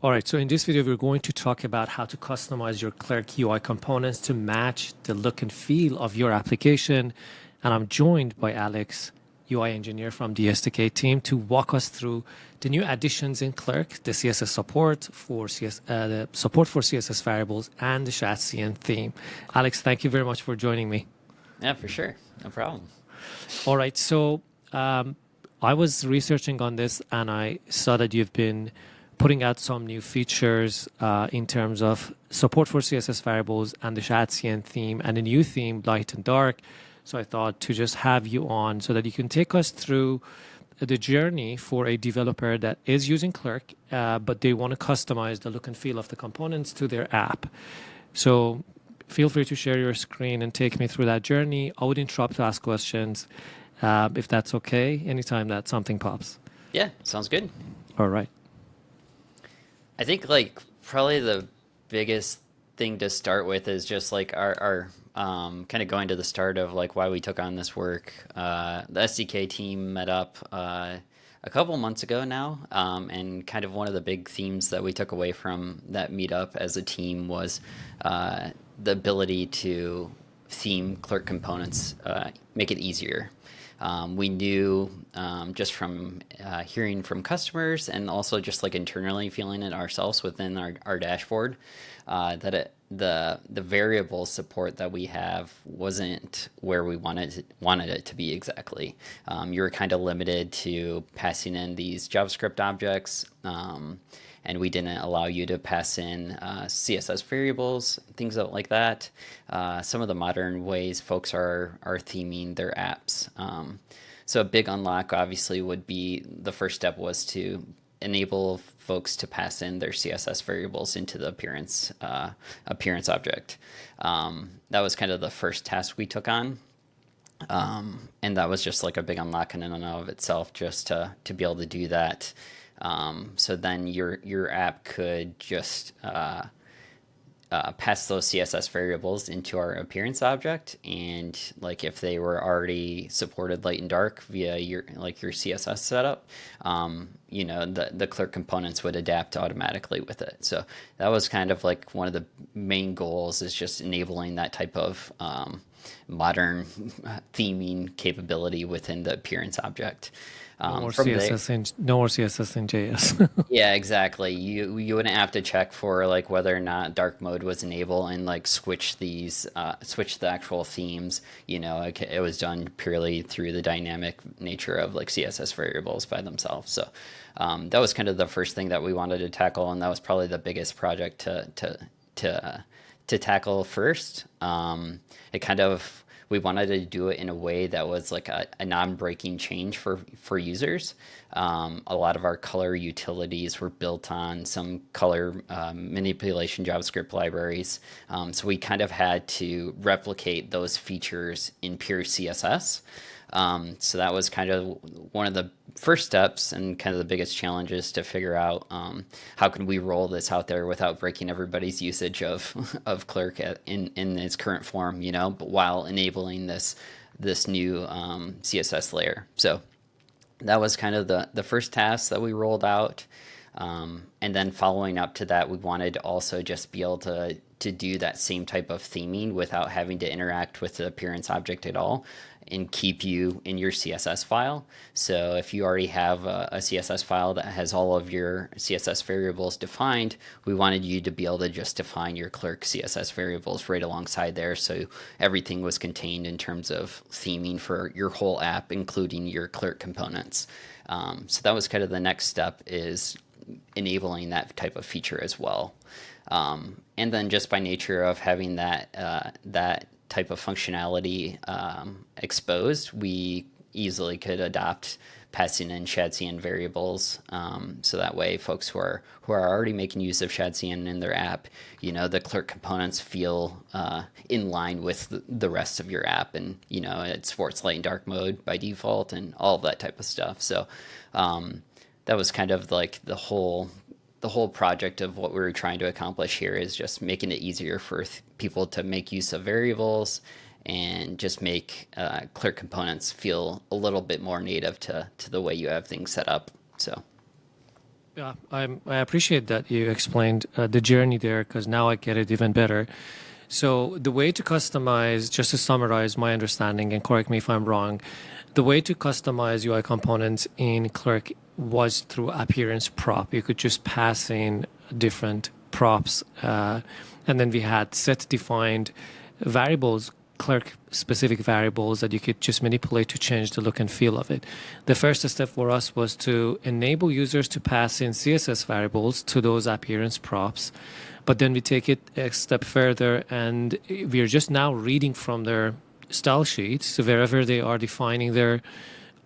All right, so in this video, we're going to talk about how to customize your Clerk UI components to match the look and feel of your application. And I'm joined by Alex, UI engineer from the SDK team, to walk us through the new additions in Clerk, the CSS support for the support for CSS variables, and the shadcn theme. Alex, thank you very much for joining me. Yeah, for sure. No problem. All right, so I was researching on this, and I saw that you've been putting out some new features in terms of support for CSS variables and the shadcn theme and a new theme, light and dark. So I thought to just have you on so that you can take us through the journey for a developer that is using Clerk, but they want to customize the look and feel of the components to their app. So feel free to share your screen and take me through that journey. I would interrupt to ask questions if that's okay, anytime that something pops. Yeah, sounds good. All right. I think probably the biggest thing to start with is just our kind of going to the start of why we took on this work. The SDK team met up a couple months ago now, and kind of one of the big themes that we took away from that meetup as a team was the ability to theme Clerk components, make it easier. We knew just from hearing from customers and also just internally feeling it ourselves within our dashboard that the variable support that we have wasn't where we wanted it to be exactly. You were kind of limited to passing in these JavaScript objects, and we didn't allow you to pass in CSS variables, things like that. Some of the modern ways folks are theming their apps. So a big unlock obviously would be, the first step was to enable folks to pass in their CSS variables into the appearance object. That was kind of the first task we took on. And that was just a big unlock in and of itself, just to be able to do that. So then your app could just pass those CSS variables into our appearance object, and if they were already supported light and dark via your CSS setup, the Clerk components would adapt automatically with it. So that was kind of one of the main goals, is just enabling that type of modern theming capability within the appearance object. No more CSS in JS. Yeah, exactly. You wouldn't have to check for whether or not dark mode was enabled and switch the actual themes. It was done purely through the dynamic nature of CSS variables by themselves. So that was kind of the first thing that we wanted to tackle, and that was probably the biggest project to tackle first. We wanted to do it in a way that was a non-breaking change for users. A lot of our color utilities were built on some color manipulation JavaScript libraries. So we kind of had to replicate those features in pure CSS. So that was kind of one of the first steps and kind of the biggest challenges to figure out how can we roll this out there without breaking everybody's usage of Clerk in its current form, but while enabling this new CSS layer. So that was kind of the first task that we rolled out. And then following up to that, we wanted to also just be able to do that same type of theming without having to interact with the appearance object at all, and keep you in your CSS file. So if you already have a CSS file that has all of your CSS variables defined, we wanted you to be able to just define your Clerk CSS variables right alongside there, so everything was contained in terms of theming for your whole app, including your Clerk components. So that was kind of the next step, is enabling that type of feature as well. And then just by nature of having that type of functionality exposed, we easily could adopt passing in shadcn variables. So that way folks who are already making use of shadcn in their app, the Clerk components feel in line with the rest of your app, and it supports light and dark mode by default and all of that type of stuff. So that was kind of the whole project of what we were trying to accomplish here, is just making it easier for people to make use of variables and just make Clerk components feel a little bit more native to the way you have things set up. So Yeah, I appreciate that you explained the journey there because now I get it even better. So the way to customize, just to summarize my understanding, and correct me if I'm wrong, the way to customize UI components in Clerk was through appearance prop. You could just pass in different props, and then we had set defined variables, Clerk specific variables that you could just manipulate to change the look and feel of it. The first step for us was to enable users to pass in CSS variables to those appearance props. But then we take it a step further and we are just now reading from their style sheets. So wherever they are defining their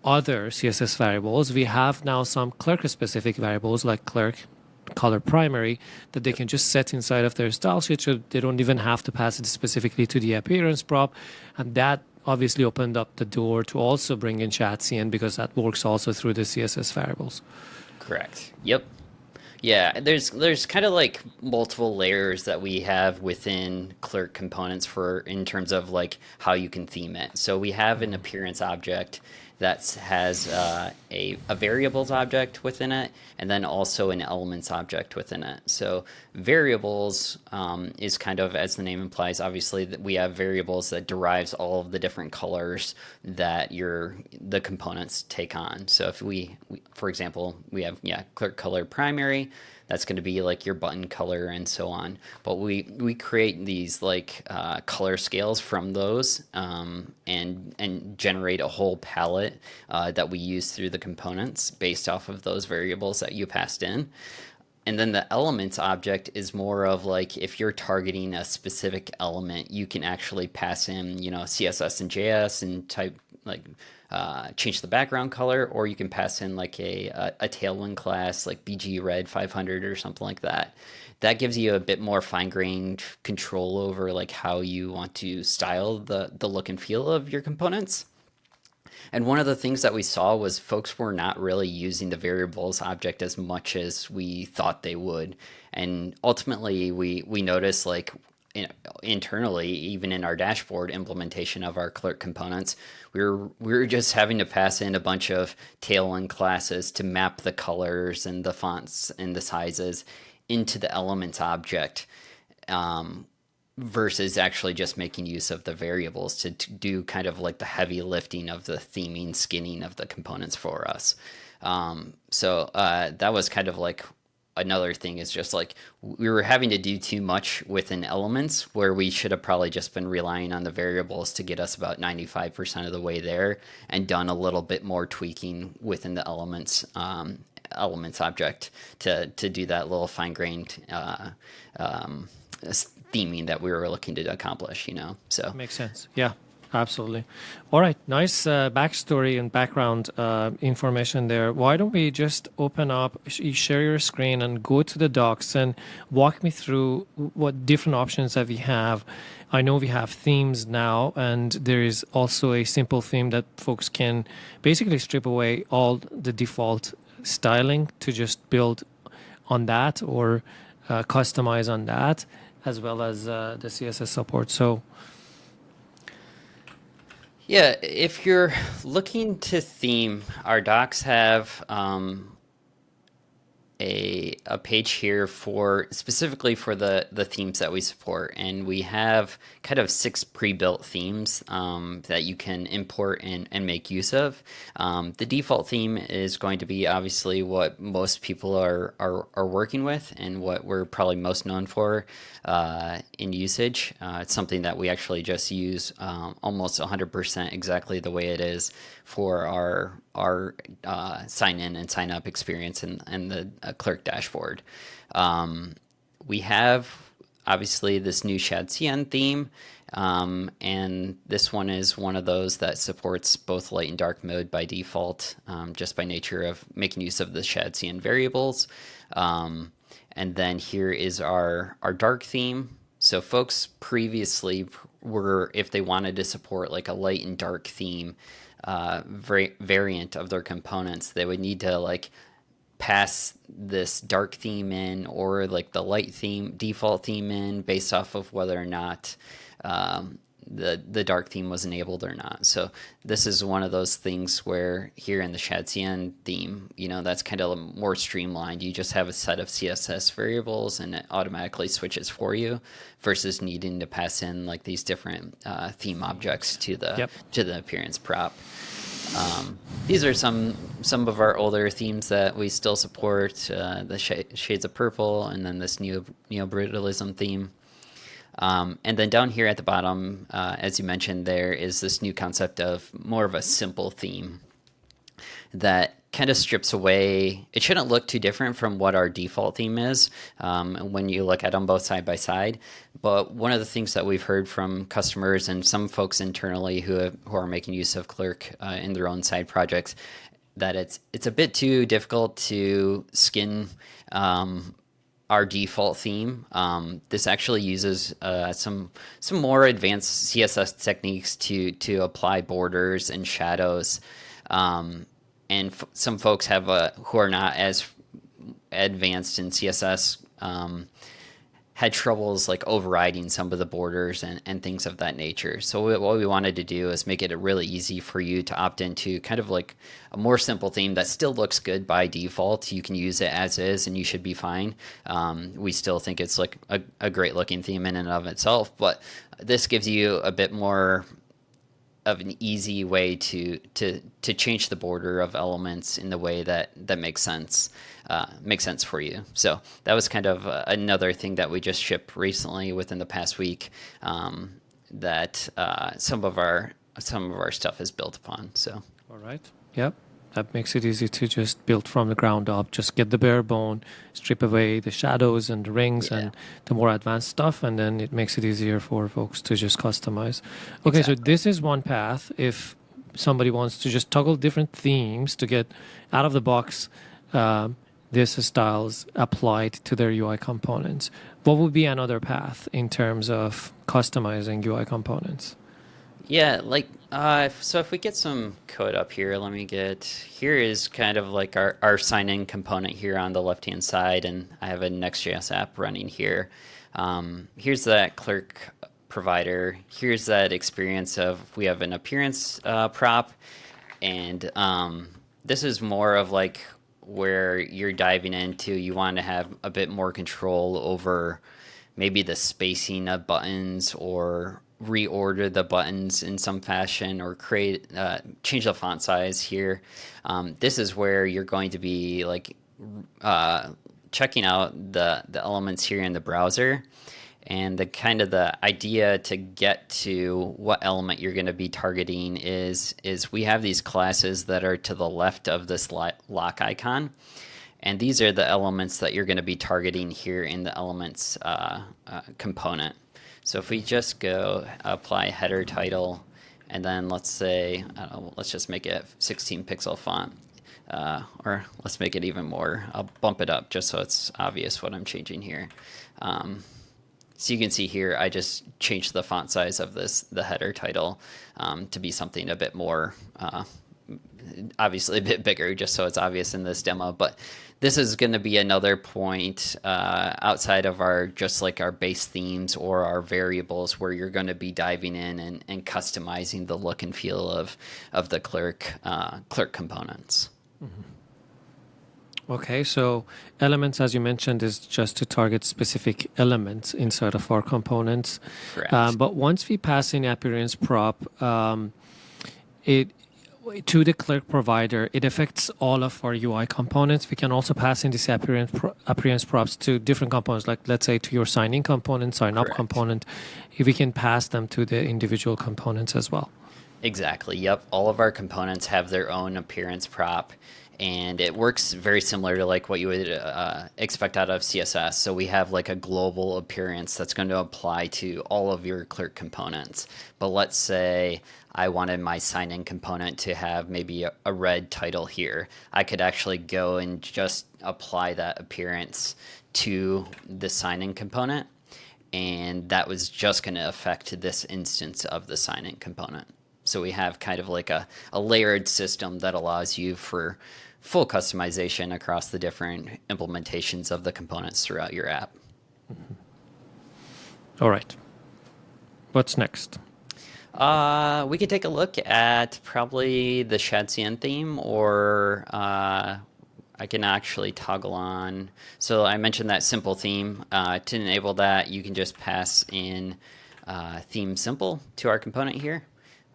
other CSS variables, we have now some Clerk specific variables like Clerk color primary that they can just set inside of their style sheet, so they don't even have to pass it specifically to the appearance prop. And that obviously opened up the door to also bring in shadcn because that works also through the CSS variables. Correct. Yep. Yeah, there's kind of like multiple layers that we have within Clerk components for in terms of like how you can theme it. So we have an appearance object that has a variables object within it, and then also an elements object within it. So variables is kind of, as the name implies, obviously that we have variables that derives all of the different colors that the components take on. So if for example, we have Clerk color primary, that's going to be like your button color and so on. But we create these like color scales from those and generate a whole palette that we use through the components based off of those variables that you passed in. And then the elements object is more of like if you're targeting a specific element, you can actually pass in, CSS and JS and type like change the background color, or you can pass in like a Tailwind class like BG Red 500 or something like that. That gives you a bit more fine-grained control over like how you want to style the look and feel of your components. And one of the things that we saw was folks were not really using the variables object as much as we thought they would. And ultimately, we noticed like internally, even in our dashboard implementation of our Clerk components, we were just having to pass in a bunch of Tailwind classes to map the colors and the fonts and the sizes into the elements object. Versus actually just making use of the variables to do kind of like the heavy lifting of the theming, skinning of the components for us. So that was kind of like another thing, is just like we were having to do too much within elements where we should have probably just been relying on the variables to get us about 95% of the way there and done a little bit more tweaking within the elements object to do that little fine-grained theming that we were looking to accomplish. So Makes sense. Yeah, absolutely. All right. Nice backstory and background information there. Why don't we just open up, share your screen and go to the docs and walk me through what different options that we have. I know we have themes now, and there is also a simple theme that folks can basically strip away all the default styling to just build on that or customize on that, as well as the CSS support. So yeah, if you're looking to theme, our docs have a page here for specifically for the themes that we support, and we have kind of 6 pre-built themes that you can import and make use of. The default theme is going to be obviously what most people are working with and what we're probably most known for in usage. It's something that we actually just use almost 100% exactly the way it is for our sign in and sign up experience and the Clerk dashboard. We have obviously this new shadcn theme, and this one is one of those that supports both light and dark mode by default, just by nature of making use of the shadcn variables. And then here is our dark theme. So folks previously were, if they wanted to support like a light and dark theme variant of their components, they would need to like pass this dark theme in or like the light theme default theme in based off of whether or not the dark theme was enabled or not. So this is one of those things where here in the shadcn theme, that's kind of more streamlined. You just have a set of CSS variables and it automatically switches for you, versus needing to pass in like these different theme objects to the appearance prop. These are some of our older themes that we still support, the shades of purple, and then this neo-brutalism theme. And then down here at the bottom, as you mentioned, there is this new concept of more of a simple theme that kind of strips away. It shouldn't look too different from what our default theme is when you look at them both side by side. But one of the things that we've heard from customers and some folks internally who are making use of Clerk in their own side projects, that it's a bit too difficult to skin our default theme. This actually uses some more advanced CSS techniques to apply borders and shadows. And some folks have who are not as advanced in CSS had troubles like overriding some of the borders and things of that nature. So what we wanted to do is make it really easy for you to opt into kind of like a more simple theme that still looks good by default. You can use it as is and you should be fine. We still think it's like a great looking theme in and of itself, but this gives you a bit more of an easy way to change the border of elements in the way that makes sense for you. So that was kind of another thing that we just shipped recently within the past week, that some of our stuff is built upon. So all right, yep. That makes it easy to just build from the ground up, just get the bare bone, strip away the shadows and the rings and the more advanced stuff, and then it makes it easier for folks to just customize. Okay, exactly. So this is one path. If somebody wants to just toggle different themes to get out of the box this styles applied to their UI components, what would be another path in terms of customizing UI components? Yeah, like, so if we get some code up here, here is kind of like our sign-in component here on the left-hand side, and I have a Next.js app running here. Here's that Clerk provider. Here's that experience of, we have an appearance prop, and this is more of like where you're diving into, you want to have a bit more control over maybe the spacing of buttons, or reorder the buttons in some fashion, or change the font size here. This is where you're going to be like checking out the elements here in the browser, and the idea to get to what element you're going to be targeting is we have these classes that are to the left of this lock icon. And these are the elements that you're going to be targeting here in the elements component. So if we just go apply header title, and then let's say, let's just make it 16 pixel font, or let's make it even more. I'll bump it up just so it's obvious what I'm changing here. So you can see here, I just changed the font size of the header title to be something a bit more, obviously a bit bigger, just so it's obvious in this demo. But this is going to be another point outside of our base themes or our variables, where you're going to be diving in and customizing the look and feel of the Clerk components. Mm-hmm. Okay, so elements, as you mentioned, is just to target specific elements inside of our components. Correct. But once we pass in appearance prop, to the Clerk provider, it affects all of our UI components. We can also pass in this appearance props to different components, like let's say to your sign-in component, sign-up component. We can pass them to the individual components as well. Exactly. Yep. All of our components have their own appearance prop, and it works very similar to like what you would expect out of CSS. So we have like a global appearance that's going to apply to all of your Clerk components. But let's say I wanted my sign-in component to have maybe a red title here. I could actually go and just apply that appearance to the sign-in component, and that was just going to affect this instance of the sign-in component. So we have kind of like a layered system that allows you for full customization across the different implementations of the components throughout your app. Mm-hmm. All right. What's next? We could take a look at probably the shadcn theme, or I can actually toggle on. So I mentioned that simple theme. To enable that, you can just pass in theme simple to our component here.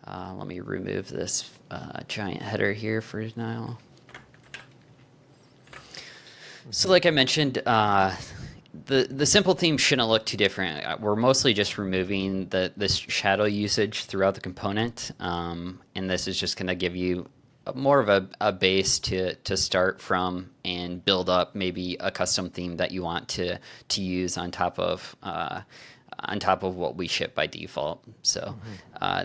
Let me remove this giant header here for now. So like I mentioned, the simple theme shouldn't look too different. We're mostly just removing this shadow usage throughout the component, and this is just going to give you more of a base to start from and build up maybe a custom theme that you want to use on top of what we ship by default. So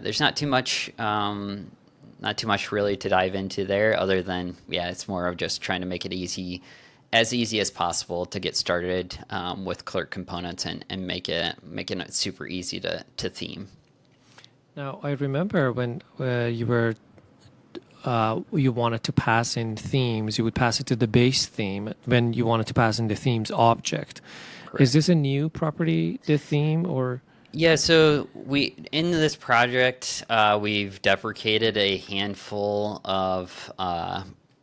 there's not too much. Not too much really to dive into there, other than it's more of just trying to make it as easy as possible to get started with Clerk components, and making it super easy to theme. Now, I remember when you wanted to pass in themes, you would pass it to the base theme when you wanted to pass in the themes object. Correct. Is this a new property, the theme, or? Yeah, so in this project, we've deprecated a handful of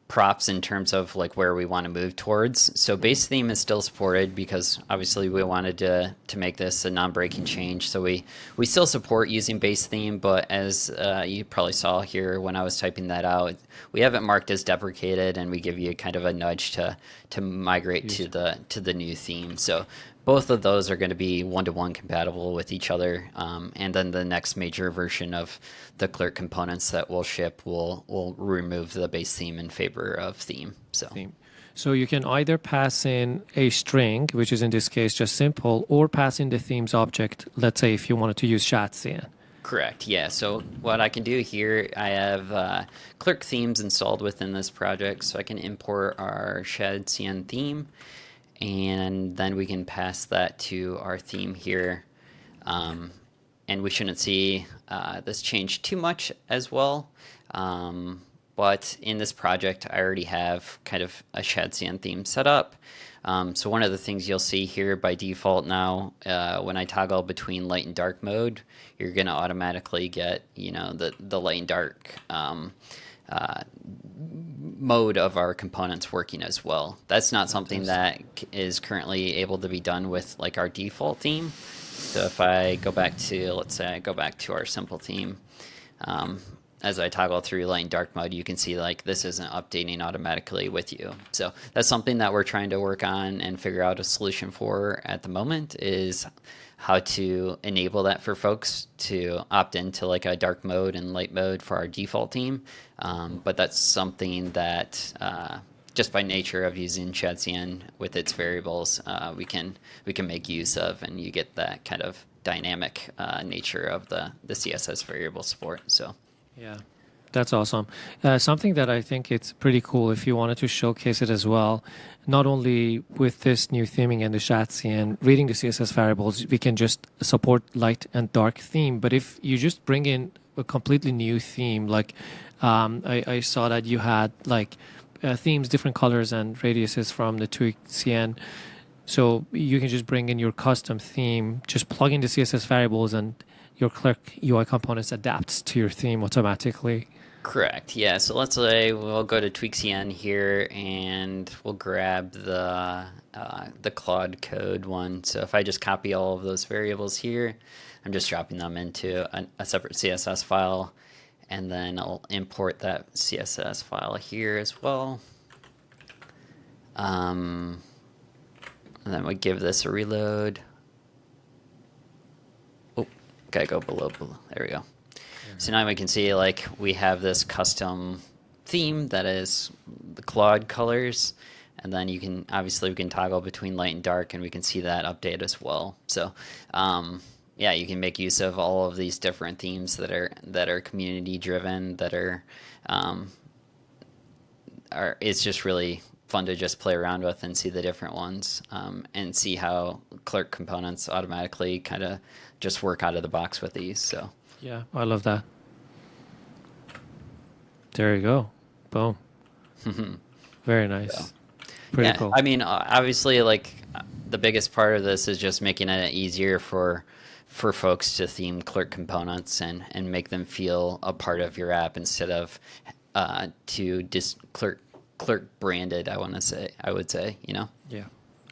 props in terms of like where we want to move towards. So base theme is still supported because obviously we wanted to make this a non-breaking change. So we still support using base theme, but as you probably saw here when I was typing that out, we have it marked as deprecated, and we give you kind of a nudge to migrate to the new theme. So both of those are going to be one-to-one compatible with each other, and then the next major version of the Clerk components that we'll ship will remove the base theme in favor of theme. So you can either pass in a string, which is in this case just simple, or pass in the themes object, let's say if you wanted to use shadcn. Correct, yeah. So what I can do here, I have Clerk themes installed within this project, so I can import our shadcn theme, and then we can pass that to our theme here. And we shouldn't see this change too much as well. But in this project, I already have kind of a shadcn theme set up. So one of the things you'll see here by default now, when I toggle between light and dark mode, you're going to automatically get, the light and dark mode of our components working as well. That's not something that is currently able to be done with like our default theme. So if I go back to, let's say I go back to our simple theme, as I toggle through light and dark mode, you can see like this isn't updating automatically with you. So that's something that we're trying to work on and figure out a solution for at the moment, is how to enable that for folks to opt into like a dark mode and light mode for our default theme. But that's something that just by nature of using shadcn with its variables, we can make use of, and you get that kind of dynamic nature of the CSS variable support. So yeah, that's awesome. Something that I think it's pretty cool if you wanted to showcase it as well, not only with this new theming and the shadcn, reading the CSS variables, we can just support light and dark theme. But if you just bring in a completely new theme, like I saw that you had like themes, different colors and radiuses from the TweakCN. So you can just bring in your custom theme, just plug in the CSS variables, and your Clerk UI components adapts to your theme automatically. correct, yeah. So let's say we'll go to TweakCN here, and we'll grab the Claude code one. So if I just copy all of those variables here, I'm just dropping them into a separate CSS file, and then I'll import that CSS file here as well. And then we give this a reload. Oh, gotta go below. There we go. So now we can see like we have this custom theme that is the Claude colors, and then you can obviously we can toggle between light and dark, and we can see that update as well. So yeah, you can make use of all of these different themes that are community driven, that are it's just really fun to just play around with and see the different ones, and see how Clerk components automatically kind of just work out of the box with these. So yeah, I love that. There you go. Boom. Very nice. So, pretty cool. I mean, obviously, like the biggest part of this is just making it easier for for folks to theme Clerk components and make them feel a part of your app instead of to just Clerk branded. I would say, you know. Yeah,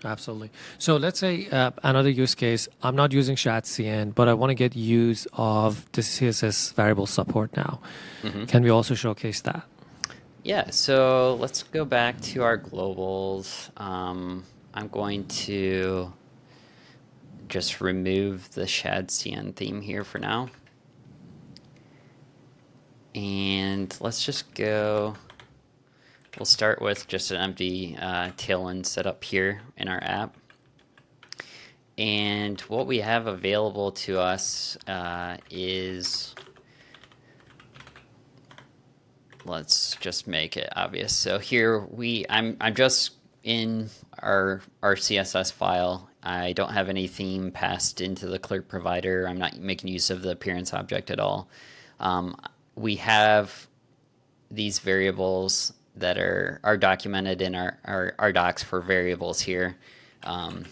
absolutely. So let's say another use case, I'm not using shadcn, but I want to get use of the CSS variable support now. Can we also showcase that? Yeah, so let's go back to our globals. I'm going to just remove the shadcn theme here for now. And let's just go, we'll start with just an empty tailwind setup here in our app. And what we have available to us is, let's just make it obvious. So here I'm just in our CSS file. I don't have any theme passed into the Clerk provider. I'm not making use of the appearance object at all. We have these variables that are documented in our docs for variables here. The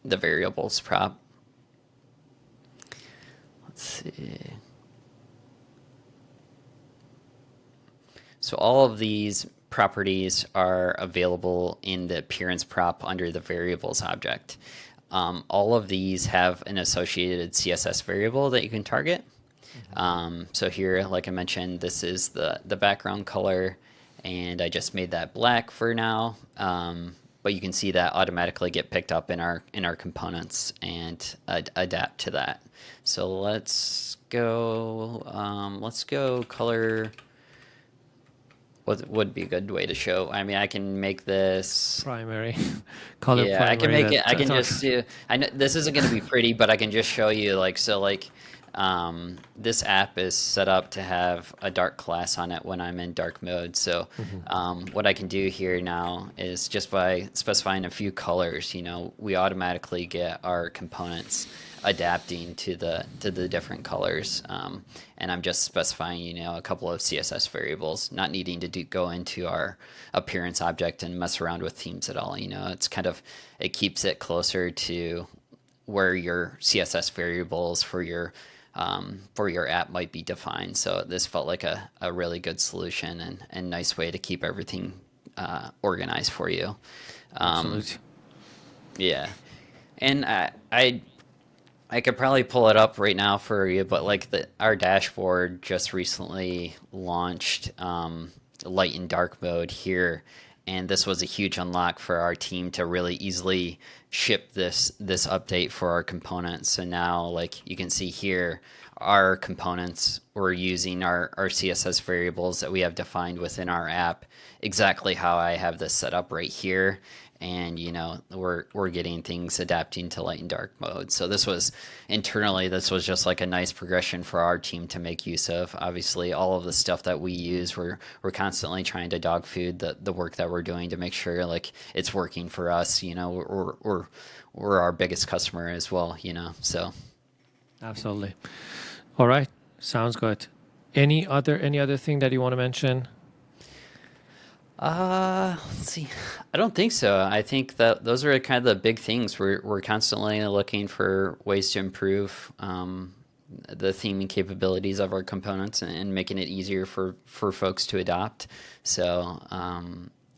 variables prop. Let's see. So all of these properties are available in the appearance prop under the variables object. All of these have an associated CSS variable that you can target. So here, like I mentioned, this is the background color, and I just made that black for now. But you can see that automatically get picked up in our components and adapt to that. So let's go color. What would be a good way to show? I mean, I can make this Primary color. yeah, primary I can make that, it. I can just do. I know this isn't going to be pretty, but I can just show you this app is set up to have a dark class on it when I'm in dark mode. So what I can do here now is just by specifying a few colors, we automatically get our components adapting to the different colors. And I'm just specifying, a couple of CSS variables, not needing to go into our appearance object and mess around with themes at all. It keeps it closer to where your CSS variables for your app might be defined. So this felt like a really good solution and nice way to keep everything organized for you. Absolutely. Yeah. And I could probably pull it up right now for you, but our dashboard just recently launched light and dark mode here. And this was a huge unlock for our team to really easily ship this update for our components. So now, you can see here, our components, we're using our CSS variables that we have defined within our app, exactly how I have this set up right here. And we're getting things adapting to light and dark mode. So this was just like a nice progression for our team to make use of. Obviously, all of the stuff that we use, we're constantly trying to dog food the work that we're doing to make sure it's working for us. We're our biggest customer as well. So Absolutely. All right, sounds good. Any other thing that you want to mention? Let's see. I don't think so. I think that those are kind of the big things. We're constantly looking for ways to improve the theming capabilities of our components and making it easier for folks to adopt. So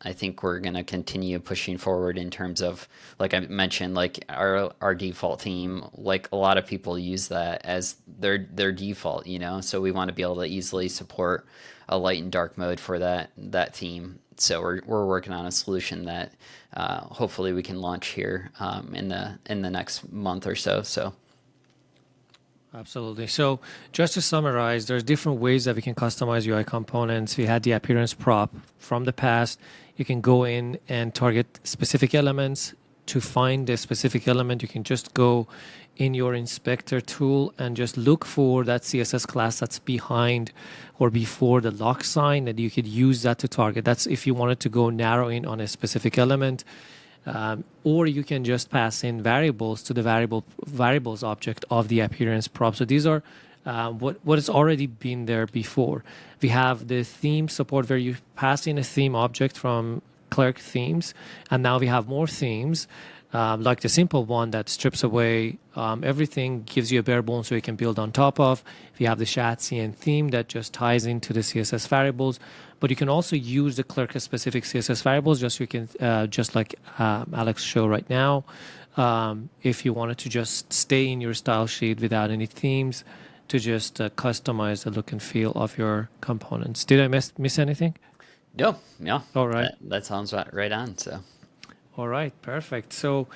I think we're going to continue pushing forward in terms of, like I mentioned, our default theme. A lot of people use that as their default, So we want to be able to easily support a light and dark mode for that theme. So we're working on a solution that hopefully we can launch here in the next month or so. So. Absolutely. So just to summarize, there's different ways that we can customize UI components. We had the appearance prop from the past. You can go in and target specific elements. To find the specific element, you can just go in your inspector tool and just look for that CSS class that's behind or before the lock sign, and you could use that to target. That's if you wanted to go narrow in on a specific element. Or you can just pass in variables to the variables object of the appearance prop. So these are what has already been there before. We have the theme support where you pass in a theme object from Clerk themes. And now we have more themes, like the simple one that strips away everything, gives you a bare bones so you can build on top of. We have the shadcn theme that just ties into the CSS variables. But you can also use the Clerk-specific CSS variables, just so you can, just like Alex showed right now. If you wanted to just stay in your style sheet without any themes, to just customize the look and feel of your components. Did I miss anything? No, no. All right. That sounds right on. So, All right, perfect. So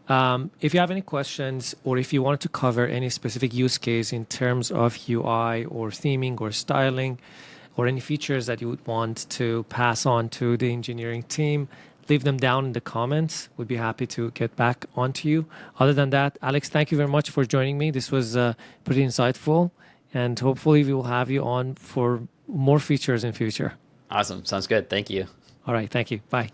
if you have any questions, or if you wanted to cover any specific use case in terms of UI or theming or styling, or any features that you would want to pass on to the engineering team, leave them down in the comments. We'd be happy to get back onto you. Other than that, Alex, thank you very much for joining me. This was pretty insightful, and hopefully we will have you on for more features in future. awesome. Sounds good. Thank you. All right, thank you. Bye.